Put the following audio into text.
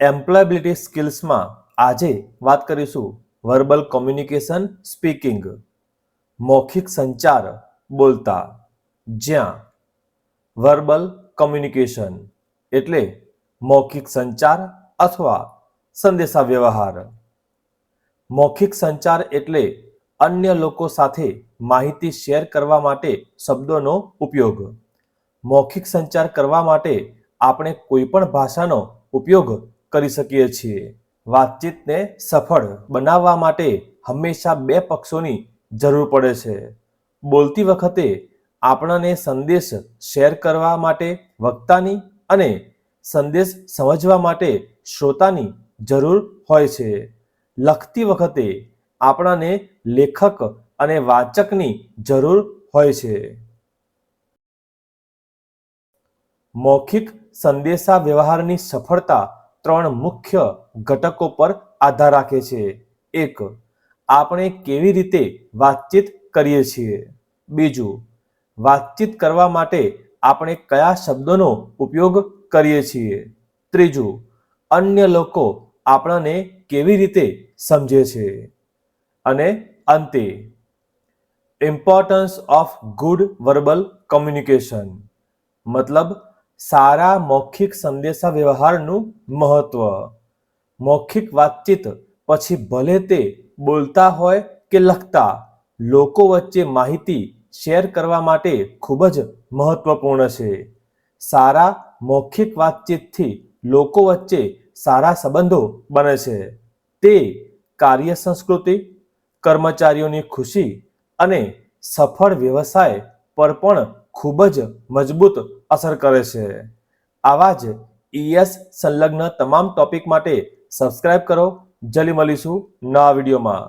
એમ્પ્લોયેબિલિટી સ્કિલ્સમાં આજે વાત કરીશું વર્બલ કોમ્યુનિકેશન સ્પીકિંગ, મૌખિક સંચાર બોલતા, જ્યાં વર્બલ કોમ્યુનિકેશન એટલે મૌખિક સંચાર અથવા સંદેશાવ્યવહાર. મૌખિક સંચાર એટલે અન્ય લોકો સાથે માહિતી શેર કરવા માટે શબ્દોનો ઉપયોગ. મૌખિક સંચાર કરવા માટે આપણે કોઈ પણ ભાષાનો ઉપયોગ કરી શકીએ છીએ. વાતચીતને સફળ બનાવવા માટે હંમેશા બે પક્ષોની જરૂર પડે છે. બોલતી વખતે આપણને સંદેશ શેર કરવા માટે વક્તાની અને સંદેશ સમજવા માટે શ્રોતાની જરૂર હોય છે. લખતી વખતે આપણને લેખક અને વાચકની જરૂર હોય છે. મૌખિક સંદેશા વ્યવહારની સફળતા ત્રણ મુખ્ય ઘટકો પર આધાર રાખે છે. 1. આપણે કેવી રીતે વાતચીત કરીએ છીએ. 2. વાતચીત કરવા માટે આપણે કયા શબ્દોનો ઉપયોગ કરીએ છીએ. 3. અન્ય લોકો આપણને કેવી રીતે સમજે છે. અને અંતે, importance of good verbal communication, મતલબ સારા મૌખિક સંદેશા વ્યવહારનું મહત્વ. મૌખિક વાતચીત પછી ભલે તે બોલતા હોય કે લખતા, લોકો વચ્ચે માહિતી શેર કરવા માટે ખૂબ જ મહત્વપૂર્ણ છે. સારા મૌખિક વાતચીતથી લોકો વચ્ચે સારા સંબંધો બને છે. તે કાર્ય સંસ્કૃતિ, કર્મચારીઓની ખુશી અને સફળ વ્યવસાય પર પણ ખૂબ જ મજબૂત અસર કરે છે. આવા જ ES સંલગ્ન તમામ ટોપિક માટે સબસ્ક્રાઇબ કરો. જલ્દી મળીશું નવા વિડીયોમાં.